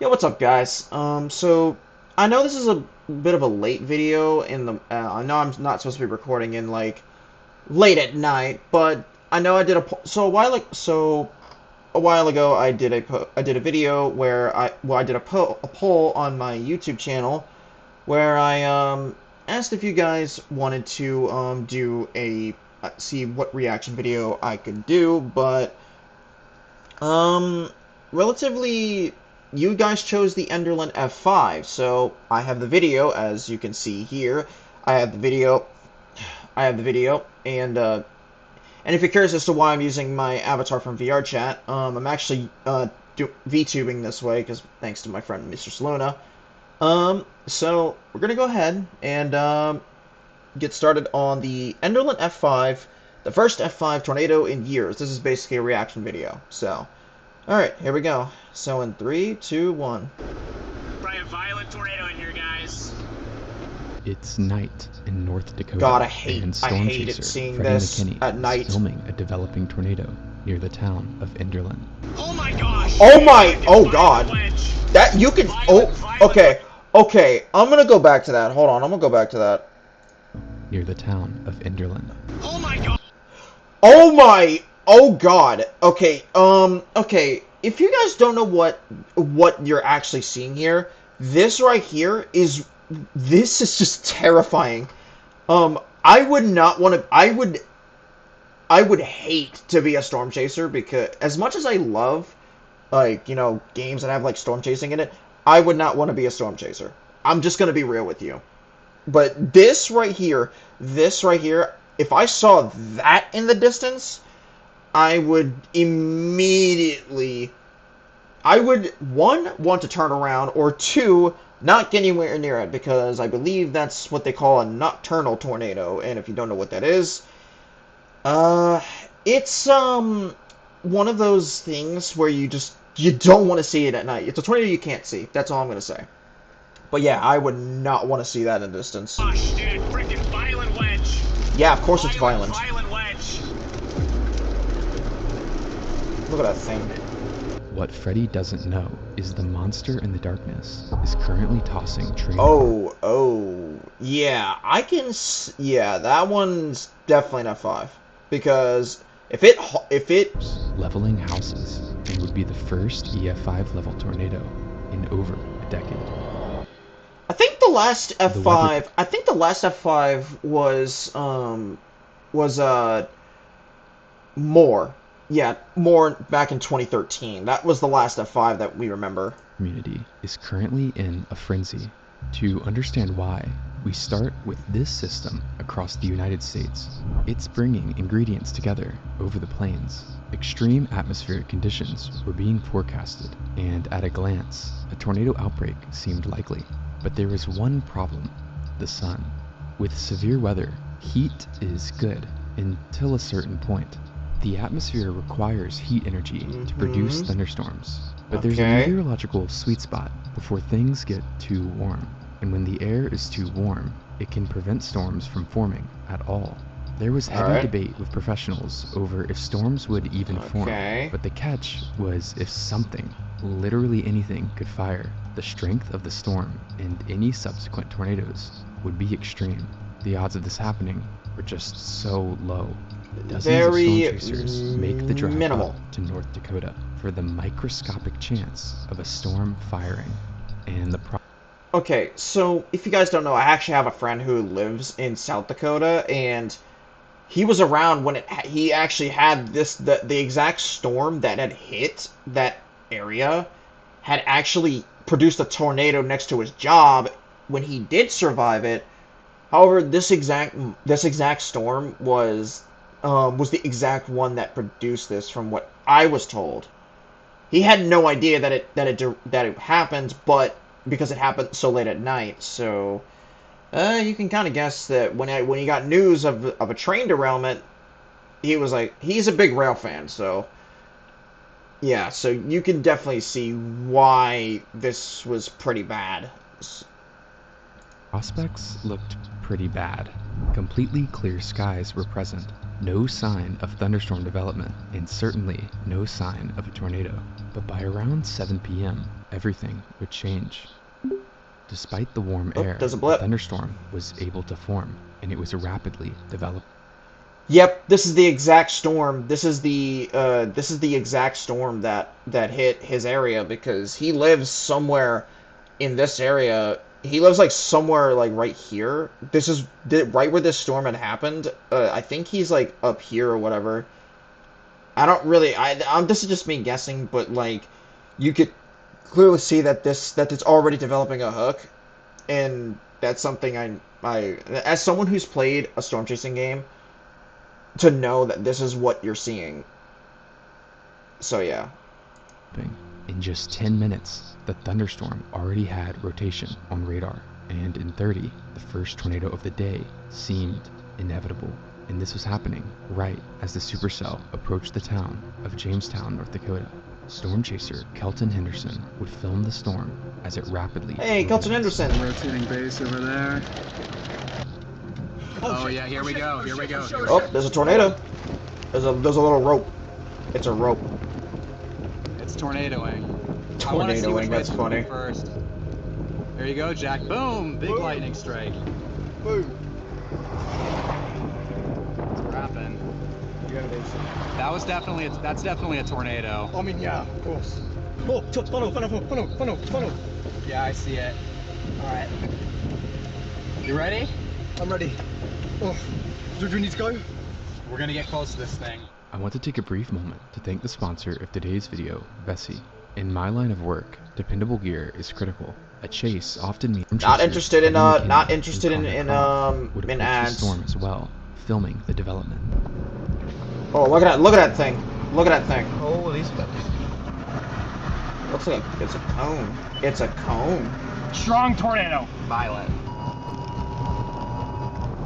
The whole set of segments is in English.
Yo, what's up, guys? So I know this is a bit of a late video in the. I know I'm not supposed to be recording in like late at night, but I know I did a while ago I did a video where I did a poll on my YouTube channel where I asked if you guys wanted to do a see what reaction video I could do, but um, relatively, you guys chose the Enderlin F5, so I have the video, as you can see here. I have the video, and if you're curious as to why I'm using my avatar from VR chat, I'm actually VTubing this way, because thanks to my friend Mr. Salona. So we're gonna go ahead and get started on the Enderlin F5, the first F5 tornado in years. This is basically a reaction video, so. Alright, here we go. So in 3, 2, 1. Probably a violent tornado in here, guys. It's night in North Dakota, God, and I storm hate it chaser seeing Freddie this McKinney at night. is filming a developing tornado near the town of Enderlin. Oh my gosh! Oh my, oh God. Wedge. That, you can, okay, okay, I'm gonna go back to that. Hold on, I'm gonna go back to that. Near the town of Enderlin. Oh my god! Oh my, oh God. Okay, okay, if you guys don't know what you're actually seeing here, this right here this is just terrifying. I would not want to, I would hate to be a storm chaser, because as much as I love, like, you know, games that have, like, storm chasing in it, I would not want to be a storm chaser. I'm just going to be real with you. But this right here, if I saw that in the distance, I would immediately, I would, one, want to turn around, or two, not get anywhere near it, because I believe that's what they call a nocturnal tornado, and if you don't know what that is, uh, it's, one of those things where you don't want to see it at night. It's a tornado you can't see. That's all I'm going to say. But yeah, I would not want to see that in the distance. Gosh, dude, freaking violent wedge. Yeah, of course it's violent. Violent wedge. Look at that thing. What Freddie doesn't know is the monster in the darkness is currently tossing train Oh, yeah, yeah, that one's definitely an F5. Because if it, leveling houses, and would be the first EF5 level tornado in over a decade. I think the last F5 was, more. Yeah, more back in 2013. That was the last F5 that we remember. Community is currently in a frenzy. To understand why, we start with this system across the United States. It's bringing ingredients together over the plains. Extreme atmospheric conditions were being forecasted, and at a glance, a tornado outbreak seemed likely. But there was one problem: the sun. With severe weather, heat is good until a certain point. The atmosphere requires heat energy to produce thunderstorms, but there's a meteorological sweet spot before things get too warm. And when the air is too warm, it can prevent storms from forming at all. There was heavy debate with professionals over if storms would even form, but the catch was if something, literally anything, could fire, the strength of the storm and any subsequent tornadoes would be extreme. The odds of this happening were just so low. Dozens of storm chasers make the drive up to North Dakota for the microscopic chance of a storm firing, and the Okay, so if you guys don't know, I actually have a friend who lives in South Dakota, and he was around when he actually had the exact storm that had hit that area had actually produced a tornado next to his job when he did survive it. However, this exact storm was the exact one that produced this, from what I was told. He had no idea that it happened, but because it happened so late at night, so you can kind of guess that when he got news of a train derailment, he was like, he's a big rail fan, so yeah, so you can definitely see why this was pretty bad. prospects looked pretty bad. Completely clear skies were present, No sign of thunderstorm development, and certainly no sign of a tornado. But by around 7 p.m., everything would change. Despite the warm Oh, air, there's a the blip. thunderstorm was able to form, and it was rapidly developing. Yep, this is the exact storm. This is the exact storm that hit his area, because he lives somewhere in this area. He lives like somewhere like right here. This is right where this storm had happened. I think he's like up here or whatever. I don't really. This is just me guessing, but like, you could clearly see that it's already developing a hook, and that's something I as someone who's played a storm chasing game, to know that this is what you're seeing. So yeah. In just 10 minutes, the thunderstorm already had rotation on radar, and in 30, the first tornado of the day seemed inevitable. And this was happening right as the supercell approached the town of Jamestown, North Dakota. Storm chaser Kelton Henderson would film the storm as it rapidly... Hey, Kelton Henderson! Rotating base over there. Oh yeah, here we go. Here we go. Oh, there's a tornado. There's a little rope. It's a rope. It's tornadoing. I want to see which Tornadoing, way that's it's funny. moving first. There you go, Jack. Boom! Big lightning strike. Boom. What's happened? That's definitely a tornado. I mean, yeah, of course. Oh, funnel. Yeah, I see it. All right. You ready? I'm ready. Oh, do we need to go? We're gonna get close to this thing. I want to take a brief moment to thank the sponsor of today's video, Vessi. In my line of work, dependable gear is critical. A chase often means Not interested in would approach ads. the storm as well, filming the development. Oh, look at that thing. Look at that thing. Holy smokes. Looks like it's a cone. It's a cone. Strong tornado. Violent.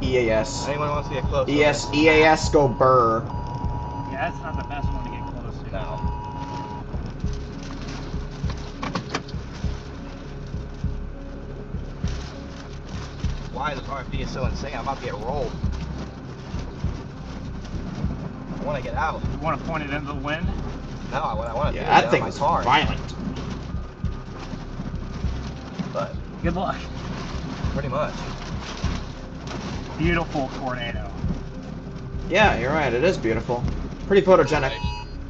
EAS. Anyone want to see a close? EAS go burr. Yeah, that's not the best one to get close to. No. Why this RFD is so insane? I'm about to get rolled. I want to get out. You want to point it into the wind? No, I want to Yeah, that get thing out was of my car. violent. But Good luck. pretty much. Beautiful tornado. Yeah, you're right. It is beautiful. Pretty photogenic.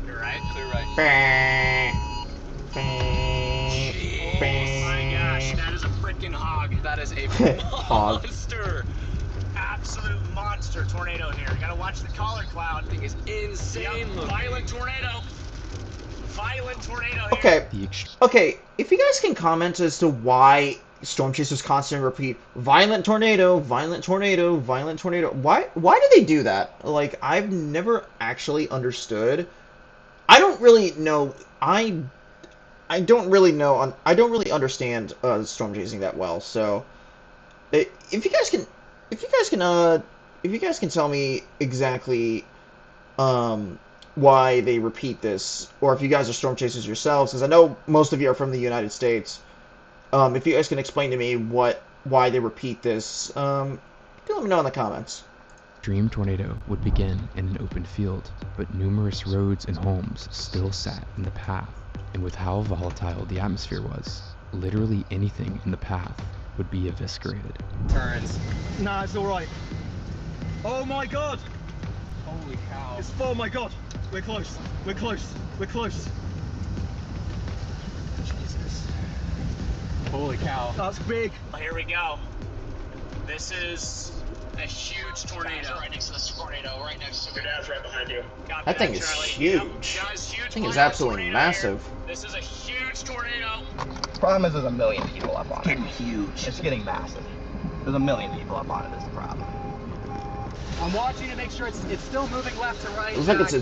You're right. Clear right. Oh my gosh, that is a freaking hog. That is a Hog. monster. Absolute monster tornado here. You gotta watch the collar cloud. Thing is insane. Yep, violent tornado. Violent tornado here. Okay. The ext- Okay. If you guys can comment as to why storm chasers constantly repeat violent tornado, violent tornado, violent tornado. Why do they do that? Like, I've never actually understood. I don't really know. I don't really know. I don't really understand storm chasing that well. So, if you guys can tell me exactly why they repeat this, or if you guys are storm chasers yourselves, because I know most of you are from the United States. If you guys can explain to me why they repeat this, do let me know in the comments. Extreme tornado would begin in an open field, but numerous roads and homes still sat in the path. And with how volatile the atmosphere was, literally anything in the path would be eviscerated. Turns. Nah, it's all right. Oh my god! Holy cow. Oh my god! We're close. We're close. We're close. Jesus. Holy cow. That's big. Well, here we go. This is a huge tornado. Right next to this tornado, right next to your dad's right behind you. Copy That thing is Charlie. huge. Yep, guys, huge That thing is violent absolutely tornado massive. here. This is a huge tornado. Problem is there's a million people up on it. It's getting huge. It's getting massive. There's a million people up on it is the problem. I'm watching to make sure it's still moving left to right. It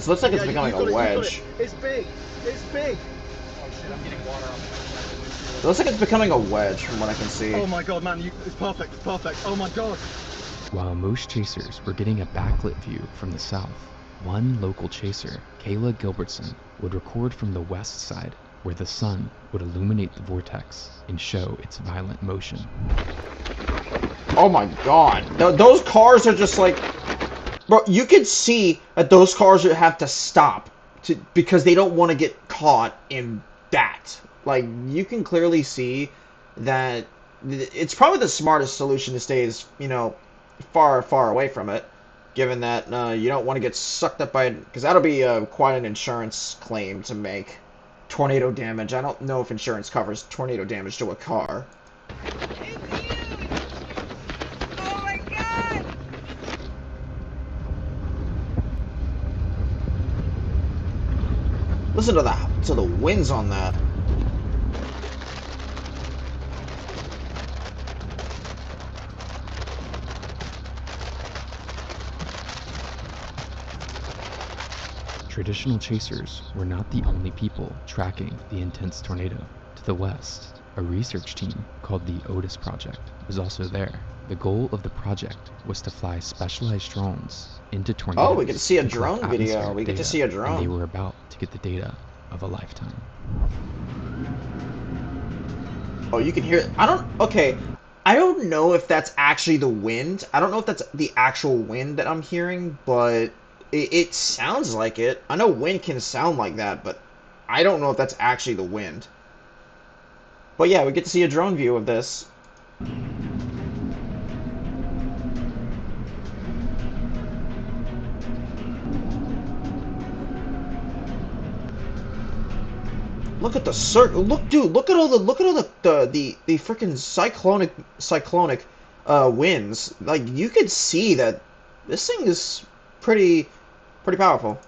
looks like it's becoming a wedge. It's big. It's big. Oh shit, I'm getting water on the It looks like it's becoming a wedge from what I can see. Oh my god, man. It's perfect. It's perfect. Oh my god. While most chasers were getting a backlit view from the south, one local chaser, Kayla Gilbertson, would record from the west side, where the sun would illuminate the vortex and show its violent motion. Oh my god. Those cars are just like Bro, you can see that those cars would have to stop because they don't want to get caught in that. Like, you can clearly see that it's probably the smartest solution to stay as, you know, far, far away from it, given that you don't want to get sucked up by it, because that'll be quite an insurance claim to make. Tornado damage. I don't know if insurance covers tornado damage to a car. Oh my god! Listen to the winds on that. Traditional chasers were not the only people tracking the intense tornado. To the west, a research team called the Otis Project was also there. The goal of the project was to fly specialized drones into tornadoes. Oh, we get to see a to collect drone video. atmospheric We get to data, see a and drone. they were about to get the data of a lifetime. Oh, you can hear it. Okay. I don't know if that's actually the wind. I don't know if that's the actual wind that I'm hearing, but it sounds like it. I know wind can sound like that, but I don't know if that's actually the wind. But yeah, we get to see a drone view of this. Look at the look, dude. Look at all the freaking cyclonic winds. Like, you could see that this thing is pretty powerful.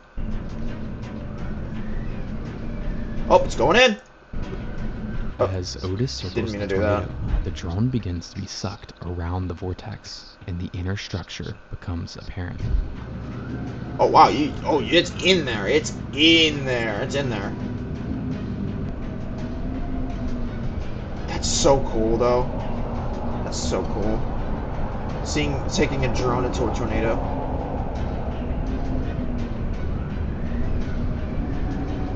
Oh, it's going in. Oh, As Otis circles mean the to do that. tornado, the drone begins to be sucked around the vortex, and the inner structure becomes apparent. oh wow, it's in there. It's in there. It's in there. That's so cool, though. That's so cool. Taking a drone into a tornado.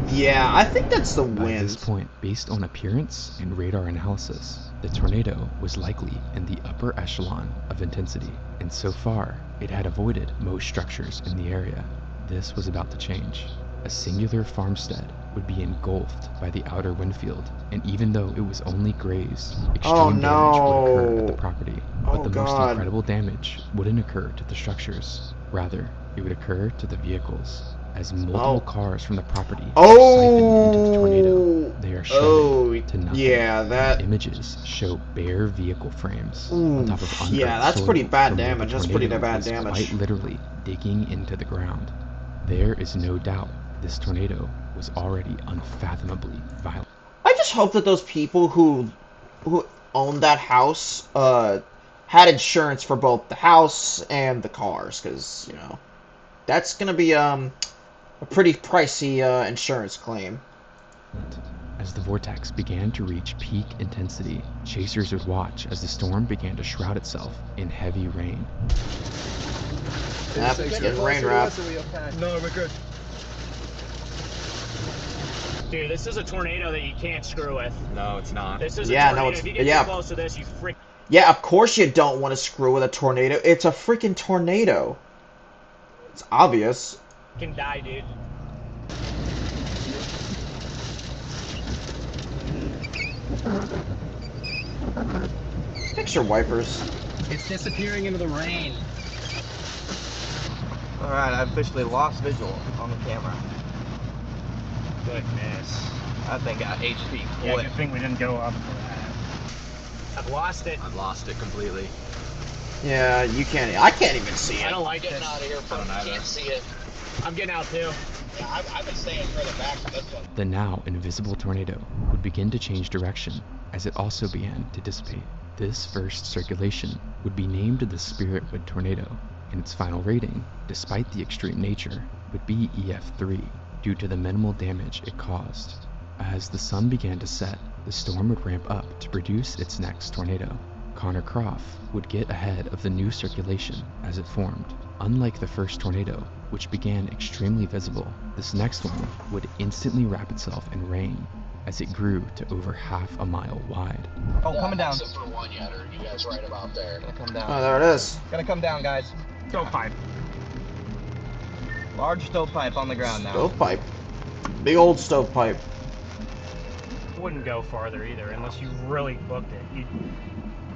Yeah, I think that's the By wind. this point, based on appearance and radar analysis, the tornado was likely in the upper echelon of intensity, and so far, it had avoided most structures in the area. This was about to change. A singular farmstead would be engulfed by the outer wind field, and even though it was only grazed, extreme damage would occur at the property. But Oh, the most God. incredible damage wouldn't occur to the structures. Rather, it would occur to the vehicles. As multiple cars from the property are siphoned into the tornado, they are shredded to nothing. Yeah, that. Images show bare vehicle frames Ooh, on top of unearthed yeah, that's soil pretty bad from where the damage. That's pretty tornado bad was damage. quite literally digging into the ground. There is no doubt this tornado was already unfathomably violent. I just hope that those people who owned that house had insurance for both the house and the cars, because, you know, that's gonna be a pretty pricey insurance claim. As the vortex began to reach peak intensity, chasers would watch as the storm began to shroud itself in heavy rain. Yep, it's getting rain wrapped. No, we're good. Dude, this is a tornado that you can't screw with. No, it's not. This is a Yeah, tornado. no, it's If you get yeah. too close to this, you freak. Yeah, of course you don't want to screw with a tornado. It's a freaking tornado. It's obvious. Can die, dude. Fix your wipers. It's disappearing into the rain. Alright, I officially lost visual on the camera. Goodness. That thing got HP Yeah, quick. good thing we didn't go up for that. I've lost it. I've lost it completely. Yeah, you can't. I can't even see I it. don't like it. Getting out of here, I don't you either. can't see it. I'm getting out too. Yeah, I've been staying further back from this one. The now invisible tornado would begin to change direction as it also began to dissipate. This first circulation would be named the Spiritwood tornado, and its final rating, despite the extreme nature, would be EF3 due to the minimal damage it caused. As the sun began to set, the storm would ramp up to produce its next tornado. Connor Croft would get ahead of the new circulation as it formed. Unlike the first tornado, which began extremely visible, this next one would instantly wrap itself in rain as it grew to over half a mile wide. Oh, coming down. Except for one yet, or you guys right about there. Gonna come down. Oh, there it is. Gonna come down, guys. Go 5. Large stovepipe on the ground now. Stovepipe. Big old stovepipe. Wouldn't go farther either unless you really booked it.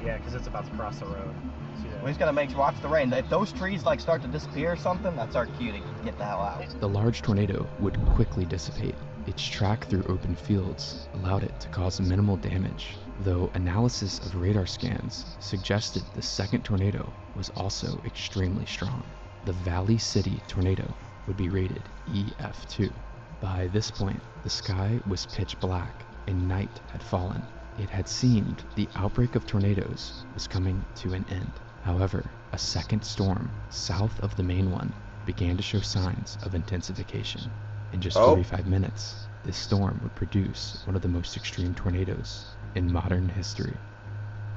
Yeah, because it's about to cross the road. See that? We just gotta watch the rain. If those trees like start to disappear or something, that's our cue to get the hell out. The large tornado would quickly dissipate. Its track through open fields allowed it to cause minimal damage, though analysis of radar scans suggested the second tornado was also extremely strong. The Valley City tornado would be rated EF2. By this point, the sky was pitch black and night had fallen. It had seemed the outbreak of tornadoes was coming to an end. However, a second storm south of the main one began to show signs of intensification. In just 45 minutes, this storm would produce one of the most extreme tornadoes in modern history.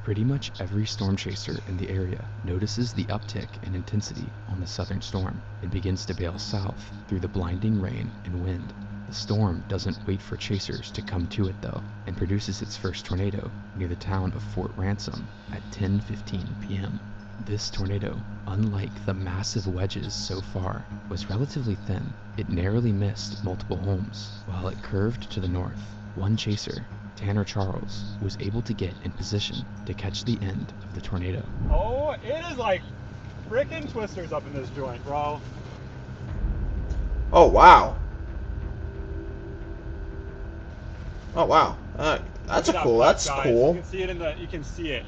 Pretty much every storm chaser in the area notices the uptick in intensity on the southern storm and begins to bail south through the blinding rain and wind. The storm doesn't wait for chasers to come to it though, and produces its first tornado near the town of Fort Ransom at 10:15 p.m. This tornado, unlike the massive wedges so far, was relatively thin. It narrowly missed multiple homes. While it curved to the north, one chaser, Tanner Charles, was able to get in position to catch the end of the tornado. Oh, it is like frickin' twisters up in this joint, bro. Oh, wow. Oh, wow. That's Look at cool. that That's guys. cool. You can see it you can see it.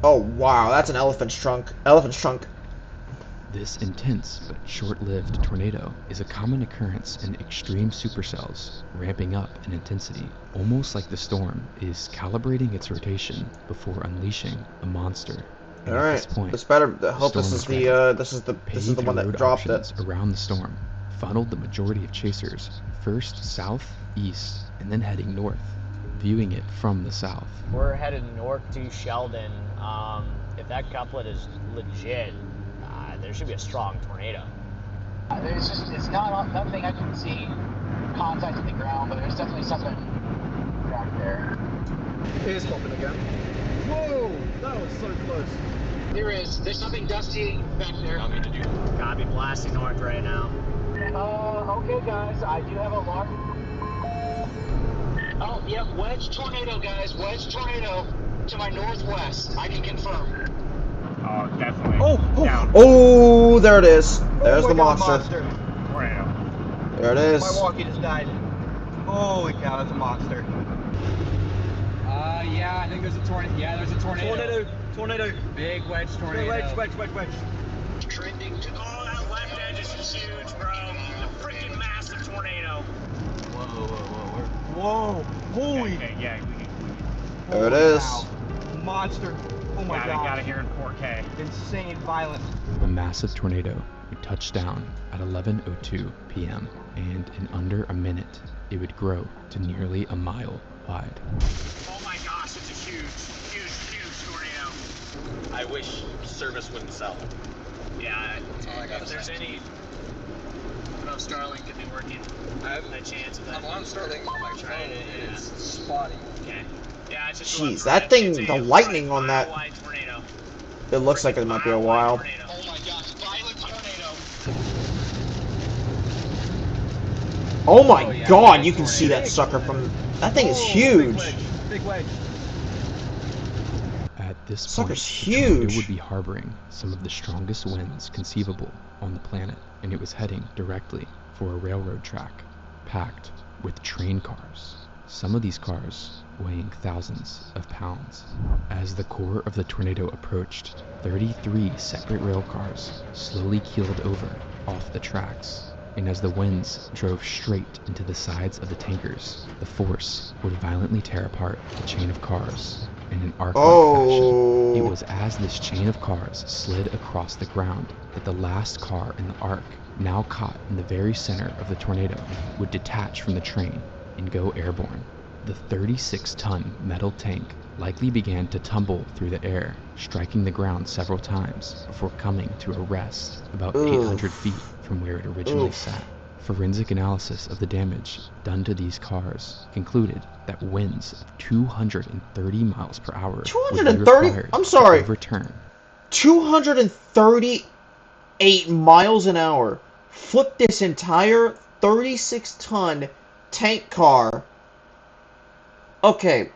Oh, wow. That's an elephant's trunk. Elephant's trunk. This intense but short-lived tornado is a common occurrence in extreme supercells, ramping up in intensity, almost like the storm is calibrating its rotation before unleashing a monster. And All at right. this point, This better. I hope storm this is is the ready. this is the Paved one that road dropped it. options around the storm funneled the majority of chasers first south, east, and then heading north, viewing it from the south. We're headed north to Sheldon. If that couplet is legit, there should be a strong tornado. It's not nothing I can see contact with the ground, but there's definitely something back there. It is popping again. Whoa, that was so close. There's something dusty back there. Gotta be blasting north right now. Okay guys, I do have a large... Oh, yep, wedge tornado guys, wedge tornado to my northwest, I can confirm. Oh, definitely. Oh, Down. Oh, there it is. There's Oh the my God, monster. Tornado. There it is. My walkie just died. Holy cow, that's a monster. Yeah, I think there's a tornado. Yeah, there's a tornado. Tornado. Big wedge tornado. Wedge. Trending to... Oh, that left edge is huge, bro. A freaking massive tornado. Whoa, holy. Okay, yeah, we can. There it is. Cow. Monster. Oh my God. Got it here in 4K. Insane violence. A massive tornado would touch down at 11:02 p.m. and in under a minute, it would grow to nearly a mile wide. Oh my gosh, it's a huge tornado. I wish service wouldn't sell. Yeah, That's all I gotta if there's say. any. I don't know if Starlink could be working. A chance of that. I'm on Starlink on my phone Trying to, and yeah. it's spotty. Okay. Yeah, it's just Jeez, that thing, the lightning on that, wide tornado. it looks like it might be a while. Tornado. Oh my gosh, violent tornado. Oh my God, you can see that sucker from, that thing is huge. Big wedge. At this point, Sucker's the tornado huge. would be harboring some of the strongest winds conceivable on the planet, and it was heading directly for a railroad track packed with train cars. Some of these cars weighing thousands of pounds. As the core of the tornado approached, 33 separate rail cars slowly keeled over off the tracks. And as the winds drove straight into the sides of the tankers, the force would violently tear apart the chain of cars in an arc-like fashion. It was as this chain of cars slid across the ground that the last car in the arc, now caught in the very center of the tornado, would detach from the train and go airborne. The 36-ton metal tank likely began to tumble through the air, striking the ground several times before coming to a rest about 800 feet from where it originally sat. Forensic analysis of the damage done to these cars concluded that winds of 230 miles per hour would be 230? required I'm sorry. to overturn. 230 8 miles an hour. Flip this entire 36-ton tank car. Okay.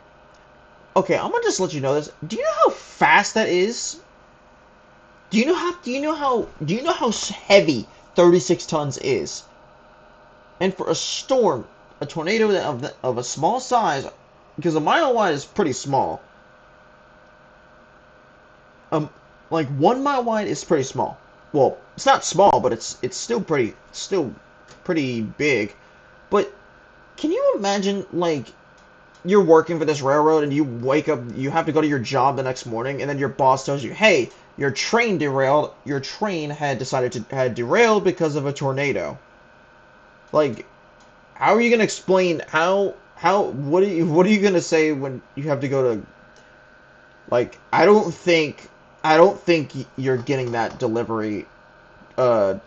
Okay, I'm gonna just let you know this. Do you know how fast that is? Do you know how heavy 36 tons is? And for a storm, a tornado of a small size, because a mile wide is pretty small. Like 1 mile wide is pretty small. Well, it's not small, but it's still pretty big. But can you imagine, like, you're working for this railroad and you wake up, you have to go to your job the next morning, and then your boss tells you, hey, your train derailed. Your train had derailed because of a tornado. Like, how are you gonna explain what are you gonna say when you have to go to, like, I don't think you're getting that delivery done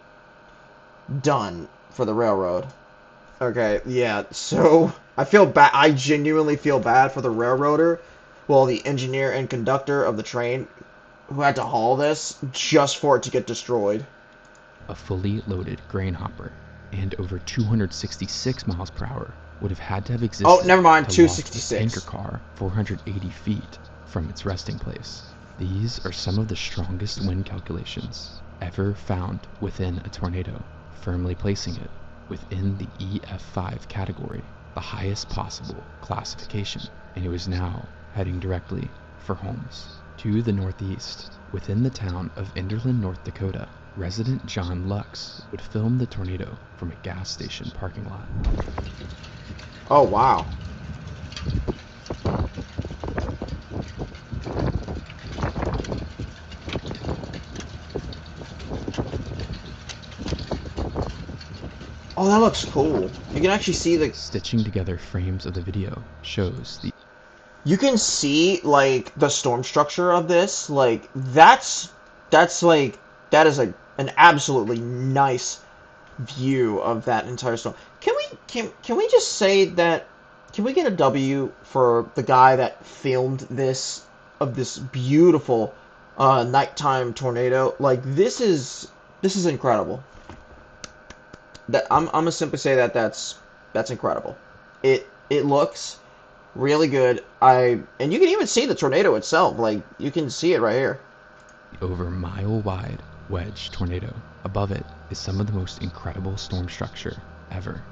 for the railroad. Okay, yeah, so I feel bad. I genuinely feel bad for the railroader, well, the engineer and conductor of the train who had to haul this just for it to get destroyed. A fully loaded grain hopper and over 266 miles per hour would have had to have existed Oh, never mind, to loft a 266. tanker car 480 feet from its resting place. These are some of the strongest wind calculations ever found within a tornado, firmly placing it within the EF5 category, the highest possible classification, and it was now heading directly for homes. To the northeast, within the town of Enderlin, North Dakota, resident John Lux would film the tornado from a gas station parking lot. Oh, wow. Oh, that looks cool. You can actually see the... Stitching together frames of the video shows the... You can see, like, the storm structure of this. Like, that is an absolutely nice view of that entire storm. Can we just say that, can we get a W for the guy that filmed this, of this beautiful nighttime tornado? Like, this is incredible. That I'm gonna simply say that that's incredible. It looks really good. And you can even see the tornado itself. Like, you can see it right here. over mile-wide wedge tornado. Above it is some of the most incredible storm structure ever.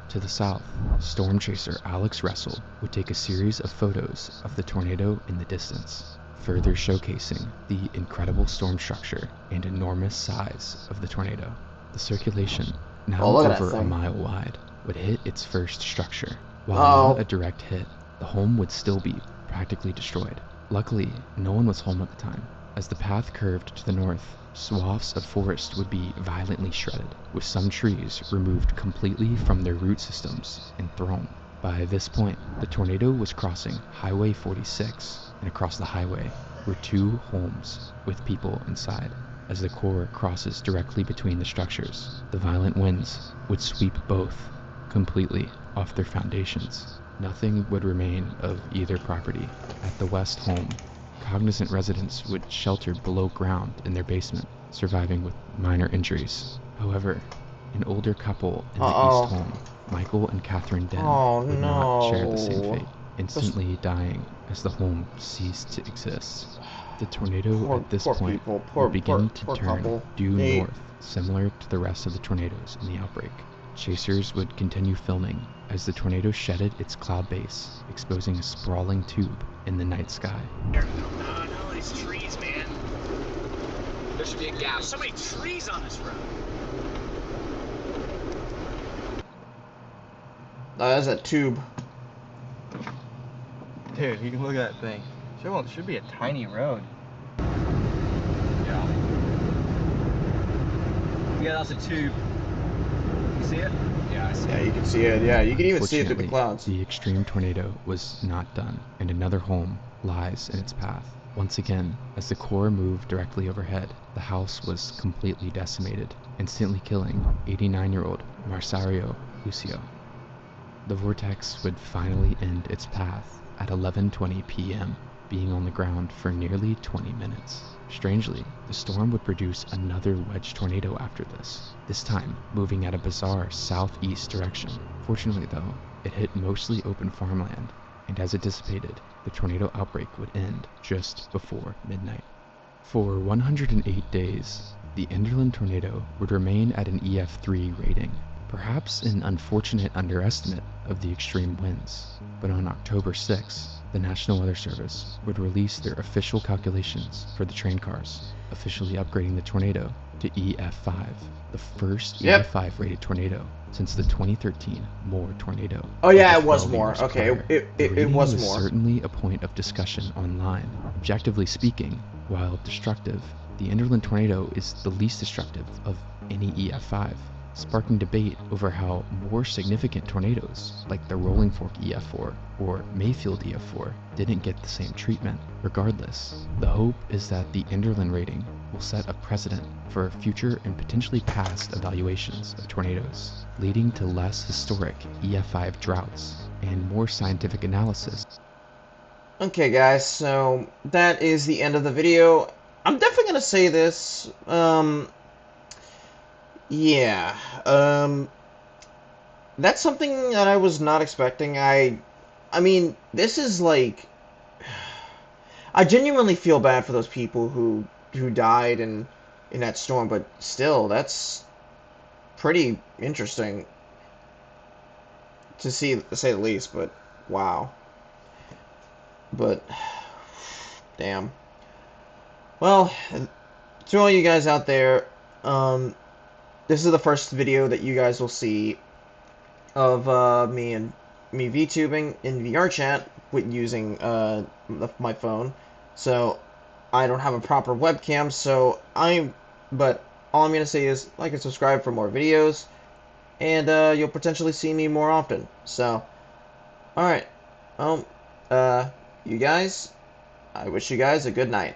To the south, storm chaser Alex Russell would take a series of photos of the tornado in the distance, further showcasing the incredible storm structure and enormous size of the tornado. The circulation, now over a mile wide, would hit its first structure. While not a direct hit, the home would still be practically destroyed. Luckily, no one was home at the time. As the path curved to the north, swaths of forest would be violently shredded, with some trees removed completely from their root systems and thrown. By this point, the tornado was crossing Highway 46, and across the highway were two homes with people inside. As the core crosses directly between the structures, the violent winds would sweep both completely off their foundations. Nothing would remain of either property. At the west home, cognizant residents would shelter below ground in their basement, surviving with minor injuries. However, an older couple in the east home, Michael and Catherine Den, would not share the same fate, instantly dying as the home ceased to exist. The tornado at this point would begin to turn due north, similar to the rest of the tornadoes in the outbreak. Chasers would continue filming as the tornado shedded its cloud base, exposing a sprawling tube in the night sky. No, these trees, man. There should be a gap. There's so many trees on this road. That's a tube. Dude, you can look at that thing. Should be a tiny road. Yeah. Yeah, that's a tube. You see it? Yeah, I see. Yeah, you can see it. Yeah, you can even see it through the clouds. The extreme tornado was not done, and another home lies in its path. Once again, as the core moved directly overhead, the house was completely decimated, instantly killing 89-year-old Marsario Lucio. The vortex would finally end its path at 11:20 p.m. being on the ground for nearly 20 minutes. Strangely, the storm would produce another wedge tornado after this time moving at a bizarre southeast direction. Fortunately though, it hit mostly open farmland, and as it dissipated, the tornado outbreak would end just before midnight. For 108 days, the Enderlin tornado would remain at an EF3 rating, perhaps an unfortunate underestimate of the extreme winds. But on October 6, the National Weather Service would release their official calculations for the train cars, officially upgrading the tornado to EF5, the first EF5 rated tornado since the 2013 Moore tornado. Oh yeah, over it was 12 more. years Okay, prior. it The rating was was more. certainly a point of discussion online. Objectively speaking, while destructive, the Enderlin tornado is the least destructive of any EF5, sparking debate over how more significant tornadoes, like the Rolling Fork EF4 or Mayfield EF4, didn't get the same treatment. Regardless, the hope is that the Enderlin rating will set a precedent for future and potentially past evaluations of tornadoes, leading to less historic EF5 droughts and more scientific analysis. Okay guys, so that is the end of the video. I'm definitely gonna say this, yeah, that's something that I was not expecting. I mean, this is like, I genuinely feel bad for those people who died in that storm, but still, that's pretty interesting to see, to say the least. But wow, but damn. Well, to all you guys out there, this is the first video that you guys will see of me VTubing in VR chat with using my phone. So I don't have a proper webcam, but all I'm gonna say is like and subscribe for more videos, and you'll potentially see me more often. So, all right, you guys, I wish you guys a good night.